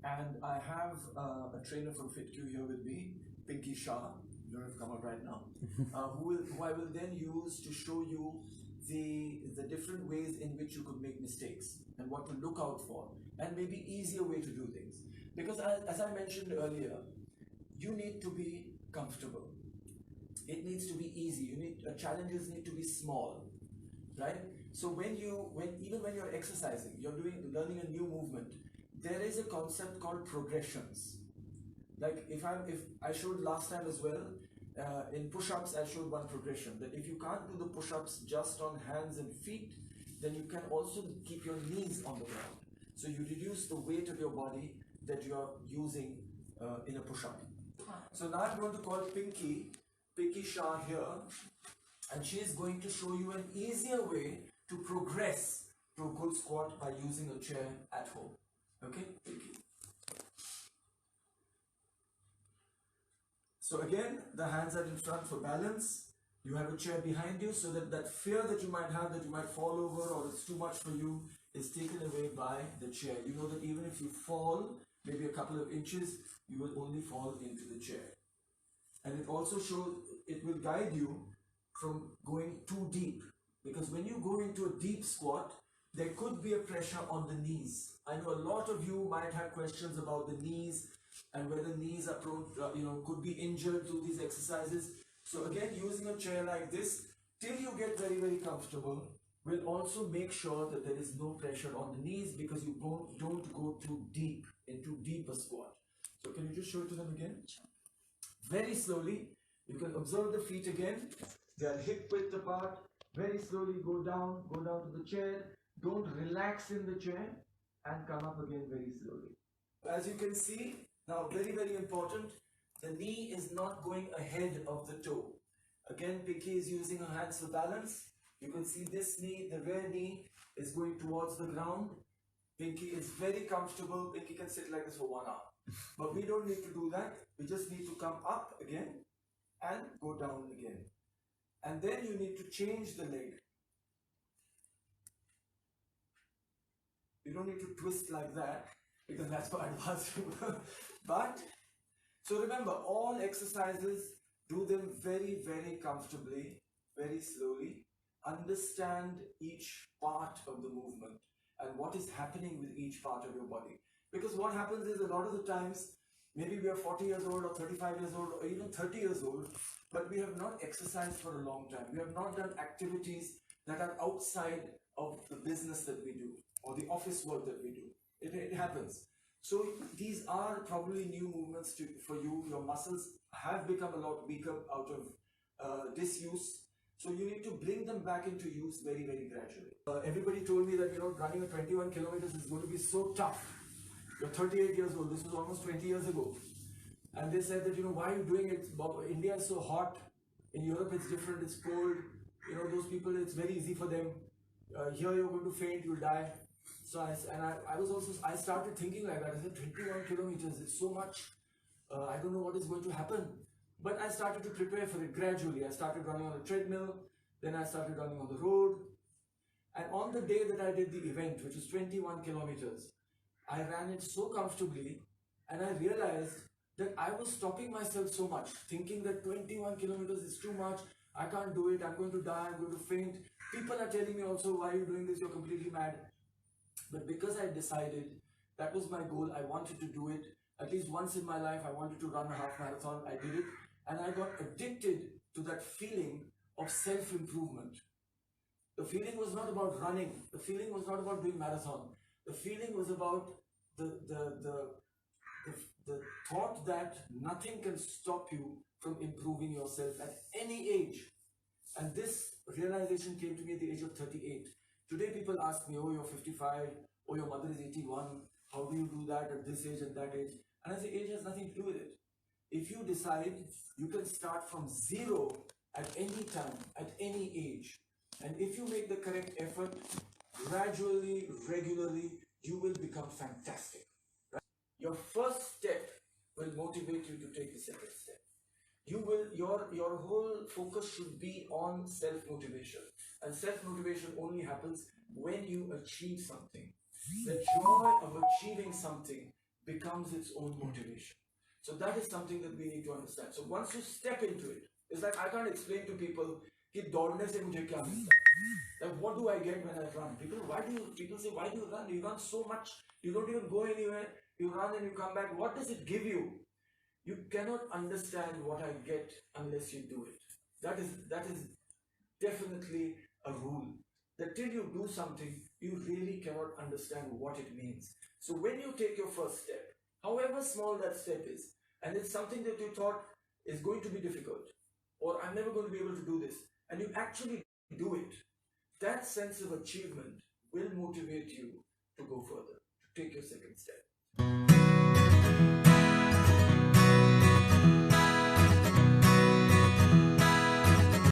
And I have a trainer from FittQ here with me, Pinky Shah, you don't have to come up right now, who I will then use to show you the different ways in which you could make mistakes and what to look out for, and maybe easier way to do things. Because as I mentioned earlier, you need to be comfortable. It needs to be easy. Challenges need to be small, right? So even when you're exercising, you're learning a new movement, there is a concept called progressions. Like if I showed last time as well, in push-ups I showed one progression, that if you can't do the push-ups just on hands and feet, then you can also keep your knees on the ground. So you reduce the weight of your body that you are using in a push-up. So now I'm going to call Pinky Shah here, and she is going to show you an easier way to progress to a good squat by using a chair at home. Okay, Pinky. So again, the hands are in front for balance. You have a chair behind you, so that fear that you might have that you might fall over or it's too much for you is taken away by the chair. You know that even if you fall maybe a couple of inches, you will only fall into the chair. And it also will guide you from going too deep. Because when you go into a deep squat, there could be a pressure on the knees. I know a lot of you might have questions about the knees and whether knees are prone, could be injured through these exercises. So again, using a chair like this till you get very, very comfortable will also make sure that there is no pressure on the knees, because you don't go too deep into deeper squat. So can you just show it to them again? Very slowly. You can observe the feet again. They are hip width apart. Very slowly go down to the chair. Don't relax in the chair and come up again very slowly. As you can see, now very, very important, the knee is not going ahead of the toe. Again, Pinky is using her hands for balance. You can see this knee, the rear knee, is going towards the ground. Pinky is very comfortable. Pinky can sit like this for 1 hour. But we don't need to do that. We just need to come up again and go down again. And then you need to change the leg. You don't need to twist like that, because that's for advanced people. But, so remember, all exercises, do them very, very comfortably, very slowly. Understand each part of the movement and what is happening with each part of your body. Because what happens is, a lot of the times, maybe we are 40 years old or 35 years old or even 30 years old, but we have not exercised for a long time. We have not done activities that are outside of the business that we do or the office work that we do. It happens. So these are probably new movements for you. Your muscles have become a lot weaker out of disuse. So you need to bring them back into use very, very gradually. Everybody told me that, running a 21 kilometers is going to be so tough. You're 38 years old. This was almost 20 years ago. And they said that, why are you doing it? India is so hot. In Europe, it's different. It's cold. Those people, it's very easy for them. Here, you're going to faint. You'll die. So I started thinking like that. I said, 21 kilometers, it's so much. I don't know what is going to happen. But I started to prepare for it gradually. I started running on a treadmill. Then I started running on the road. And on the day that I did the event, which was 21 kilometers, I ran it so comfortably, and I realized that I was stopping myself so much, thinking that 21 kilometers is too much. I can't do it. I'm going to die. I'm going to faint. People are telling me also, why are you doing this? You're completely mad. But because I decided, that was my goal, I wanted to do it. At least once in my life, I wanted to run a half marathon. I did it. And I got addicted to that feeling of self-improvement. The feeling was not about running. The feeling was not about doing marathon. The feeling was about the thought that nothing can stop you from improving yourself at any age. And this realization came to me at the age of 38. Today people ask me, oh, you're 55, oh, your mother is 81, how do you do that at this age and that age? And I say, age has nothing to do with it. If you decide, you can start from zero at any time, at any age. And if you make the correct effort, gradually, regularly, you will become fantastic. Right? Your first step will motivate you to take the second step. Your whole focus should be on self-motivation. And self-motivation only happens when you achieve something. The joy of achieving something becomes its own motivation. So that is something that we need to understand. So once you step into it, it's like I can't explain to people कि दौड़ने से मुझे क्या मिलता है. Like what do I get when I run? People say why do you run? You run so much, you don't even go anywhere. You run and you come back. What does it give you? You cannot understand what I get unless you do it. That is definitely a rule. That till you do something, you really cannot understand what it means. So when you take your first step, however small that step is, and it's something that you thought is going to be difficult, or I'm never going to be able to do this, and you actually do it, that sense of achievement will motivate you to go further, to take your second step.